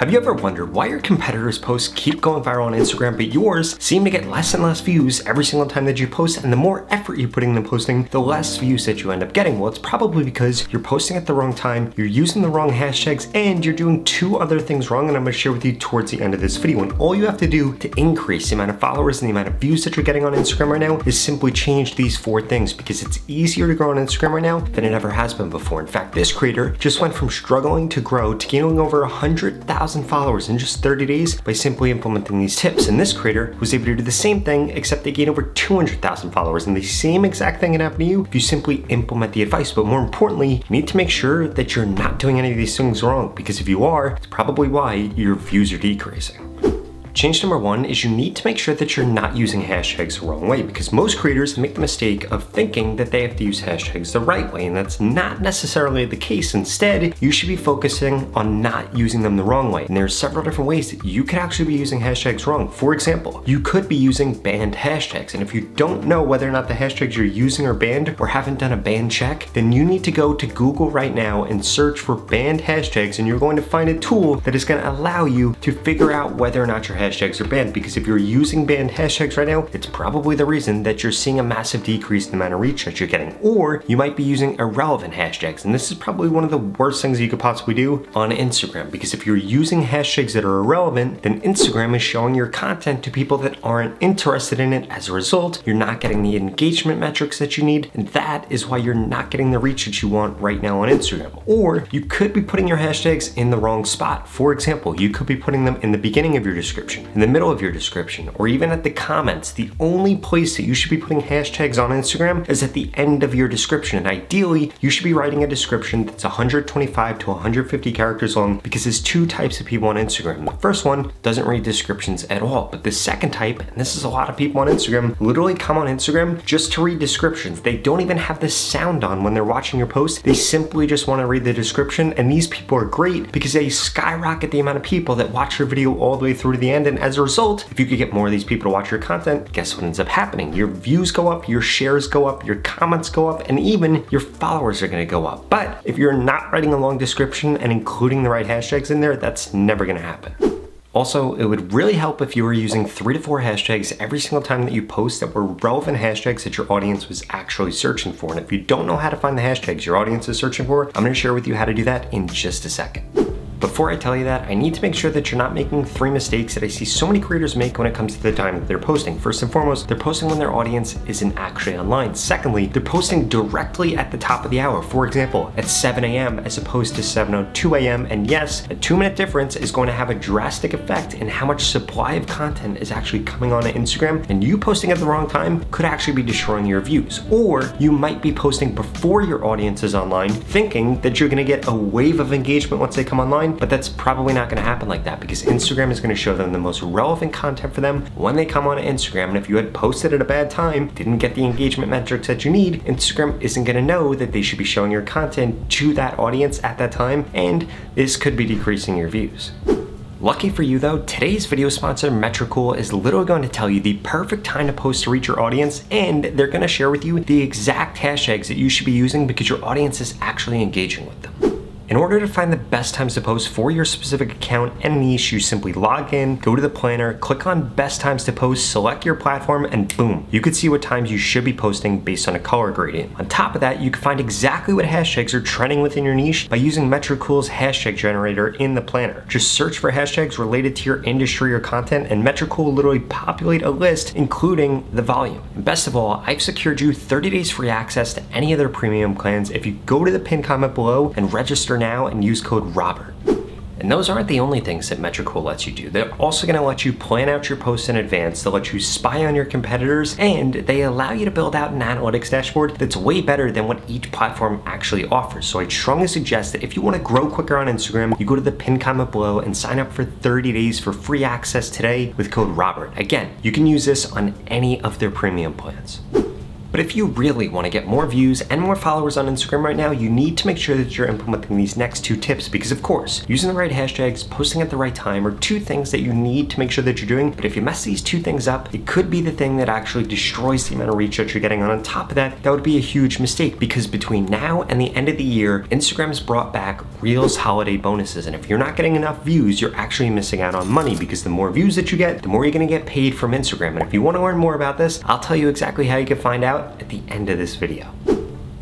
Have you ever wondered why your competitors' posts keep going viral on Instagram, but yours seem to get less and less views every single time that you post, and the more effort you put into posting, the less views that you end up getting? Well, it's probably because you're posting at the wrong time, you're using the wrong hashtags, and you're doing two other things wrong, and I'm gonna share with you towards the end of this video. And all you have to do to increase the amount of followers and the amount of views that you're getting on Instagram right now is simply change these four things, because it's easier to grow on Instagram right now than it ever has been before. In fact, this creator just went from struggling to grow to gaining over 100,000 followers in just 30 days by simply implementing these tips. And this creator was able to do the same thing, except they gained over 200,000 followers, and the same exact thing can happen to you if you simply implement the advice. But more importantly, you need to make sure that you're not doing any of these things wrong, because if you are, it's probably why your views are decreasing. Change number one is you need to make sure that you're not using hashtags the wrong way, because most creators make the mistake of thinking that they have to use hashtags the right way, and that's not necessarily the case. Instead, you should be focusing on not using them the wrong way. And there are several different ways that you could actually be using hashtags wrong. For example, you could be using banned hashtags, and if you don't know whether or not the hashtags you're using are banned or haven't done a ban check, then you need to go to Google right now and search for banned hashtags, and you're going to find a tool that is going to allow you to figure out whether or not your hashtags are banned. Because if you're using banned hashtags right now, it's probably the reason that you're seeing a massive decrease in the amount of reach that you're getting. Or you might be using irrelevant hashtags, and this is probably one of the worst things you could possibly do on Instagram, because if you're using hashtags that are irrelevant, then Instagram is showing your content to people that aren't interested in it. As a result, you're not getting the engagement metrics that you need, and that is why you're not getting the reach that you want right now on Instagram. Or you could be putting your hashtags in the wrong spot. For example, you could be putting them in the beginning of your description, in the middle of your description, or even at the comments. The only place that you should be putting hashtags on Instagram is at the end of your description. And ideally, you should be writing a description that's 125 to 150 characters long, because there's two types of people on Instagram. The first one doesn't read descriptions at all, but the second type, and this is a lot of people on Instagram, literally come on Instagram just to read descriptions. They don't even have the sound on when they're watching your post. They simply just want to read the description, and these people are great because they skyrocket the amount of people that watch your video all the way through to the end. And as a result, if you could get more of these people to watch your content, guess what ends up happening? Your views go up, your shares go up, your comments go up, and even your followers are gonna go up. But if you're not writing a long description and including the right hashtags in there, that's never gonna happen. Also, it would really help if you were using 3 to 4 hashtags every single time that you post that were relevant hashtags that your audience was actually searching for. And if you don't know how to find the hashtags your audience is searching for, I'm gonna share with you how to do that in just a second. Before I tell you that, I need to make sure that you're not making 3 mistakes that I see so many creators make when it comes to the time that they're posting. First and foremost, they're posting when their audience isn't actually online. Secondly, they're posting directly at the top of the hour. For example, at 7 a.m. as opposed to 7:02 a.m. And yes, a 2-minute difference is going to have a drastic effect in how much supply of content is actually coming onto Instagram, and you posting at the wrong time could actually be destroying your views. Or you might be posting before your audience is online, thinking that you're gonna get a wave of engagement once they come online, but that's probably not gonna happen like that, because Instagram is gonna show them the most relevant content for them when they come on Instagram. And if you had posted at a bad time, didn't get the engagement metrics that you need, Instagram isn't gonna know that they should be showing your content to that audience at that time, and this could be decreasing your views. Lucky for you though, today's video sponsor, Metricool, is literally going to tell you the perfect time to post to reach your audience, and they're gonna share with you the exact hashtags that you should be using because your audience is actually engaging with them. In order to find the best times to post for your specific account and niche, you simply log in, go to the planner, click on best times to post, select your platform, and boom, you could see what times you should be posting based on a color gradient. On top of that, you can find exactly what hashtags are trending within your niche by using Metricool's hashtag generator in the planner. Just search for hashtags related to your industry or content, and Metricool will literally populate a list including the volume. And best of all, I've secured you 30 days free access to any of their premium plans if you go to the pinned comment below and register now and use code Robert. And those aren't the only things that Metricool lets you do. They're also gonna let you plan out your posts in advance. They'll let you spy on your competitors, and they allow you to build out an analytics dashboard that's way better than what each platform actually offers. So I strongly suggest that if you wanna grow quicker on Instagram, you go to the pinned comment below and sign up for 30 days for free access today with code Robert. Again, you can use this on any of their premium plans. But if you really want to get more views and more followers on Instagram right now, you need to make sure that you're implementing these next 2 tips because of course, using the right hashtags, posting at the right time are 2 things that you need to make sure that you're doing. But if you mess these 2 things up, it could be the thing that actually destroys the amount of reach that you're getting. On top of that, that would be a huge mistake because between now and the end of the year, Instagram's brought back Reels holiday bonuses. And if you're not getting enough views, you're actually missing out on money because the more views that you get, the more you're gonna get paid from Instagram. And if you wanna learn more about this, I'll tell you exactly how you can find out at the end of this video.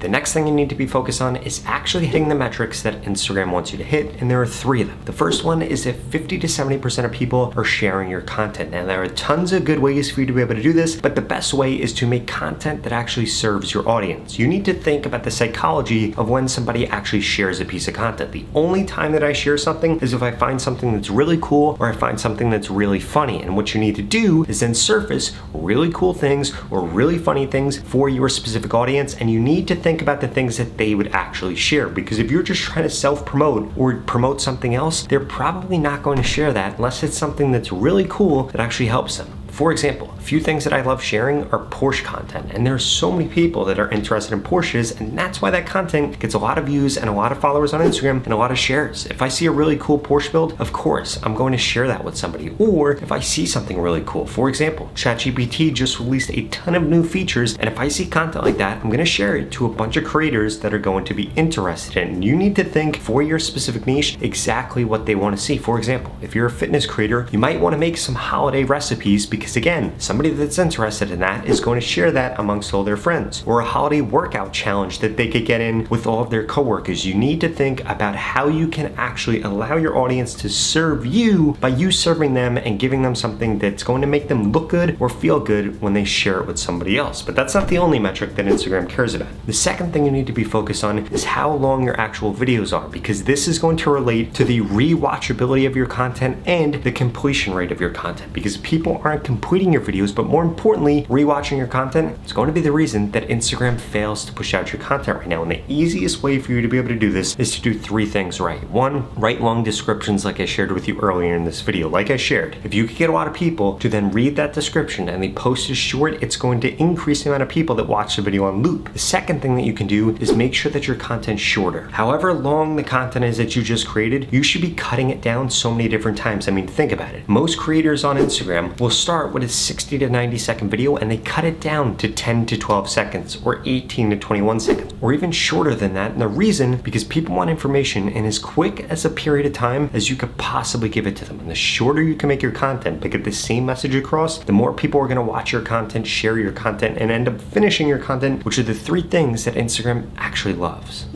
The next thing you need to be focused on is actually hitting the metrics that Instagram wants you to hit, and there are 3 of them. The first one is if 50 to 70% of people are sharing your content. Now there are tons of good ways for you to be able to do this, but the best way is to make content that actually serves your audience. You need to think about the psychology of when somebody actually shares a piece of content. The only time that I share something is if I find something that's really cool or I find something that's really funny. And what you need to do is then surface really cool things or really funny things for your specific audience, and you need to think about the things that they would actually share, because if you're just trying to self-promote or promote something else, they're probably not going to share that unless it's something that's really cool that actually helps them. For example, a few things that I love sharing are Porsche content, and there's so many people that are interested in Porsches, and that's why that content gets a lot of views and a lot of followers on Instagram and a lot of shares. If I see a really cool Porsche build, of course, I'm going to share that with somebody. Or if I see something really cool, for example, ChatGPT just released a ton of new features, and if I see content like that, I'm gonna share it to a bunch of creators that are going to be interested in. And you need to think for your specific niche exactly what they want to see. For example, if you're a fitness creator, you might want to make some holiday recipes because again, somebody that's interested in that is going to share that amongst all their friends. Or a holiday workout challenge that they could get in with all of their coworkers. You need to think about how you can actually allow your audience to serve you by you serving them and giving them something that's going to make them look good or feel good when they share it with somebody else. But that's not the only metric that Instagram cares about. The second thing you need to be focused on is how long your actual videos are, because this is going to relate to the rewatchability of your content and the completion rate of your content, because people aren't completing your videos, but more importantly, rewatching your content is going to be the reason that Instagram fails to push out your content right now. And the easiest way for you to be able to do this is to do 3 things right. 1, write long descriptions like I shared with you earlier in this video. Like I shared, if you could get a lot of people to then read that description and the post is short, it's going to increase the amount of people that watch the video on loop. The second thing that you can do is make sure that your content's shorter. However long the content is that you just created, you should be cutting it down so many different times. I mean, think about it. Most creators on Instagram will start with a 60 to 90 second video and they cut it down to 10 to 12 seconds or 18 to 21 seconds or even shorter than that. And the reason, because people want information in as quick as a period of time as you could possibly give it to them. And the shorter you can make your content but get the same message across, the more people are going to watch your content, share your content, and end up finishing your content, which are the 3 things that Instagram actually loves.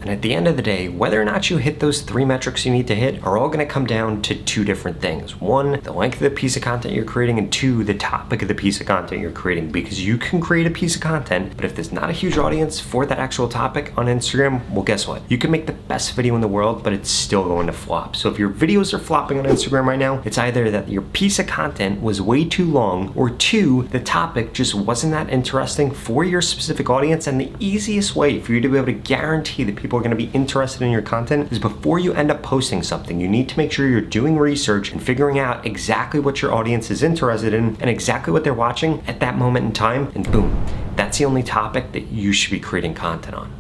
And at the end of the day, whether or not you hit those 3 metrics you need to hit are all gonna come down to 2 different things. 1, the length of the piece of content you're creating, and 2, the topic of the piece of content you're creating. Because you can create a piece of content, but if there's not a huge audience for that actual topic on Instagram, well, guess what? You can make the best video in the world, but it's still going to flop. So if your videos are flopping on Instagram right now, it's either that your piece of content was way too long, or 2, the topic just wasn't that interesting for your specific audience. And the easiest way for you to be able to guarantee that people are going to be interested in your content is before you end up posting something, you need to make sure you're doing research and figuring out exactly what your audience is interested in and exactly what they're watching at that moment in time, and boom, that's the only topic that you should be creating content on.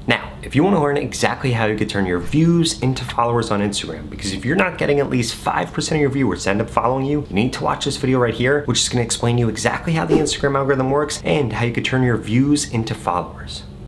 Now, if you want to learn exactly how you can turn your views into followers on Instagram, because if you're not getting at least 5% of your viewers to end up following you, you need to watch this video right here, which is going to explain to you exactly how the Instagram algorithm works and how you can turn your views into followers.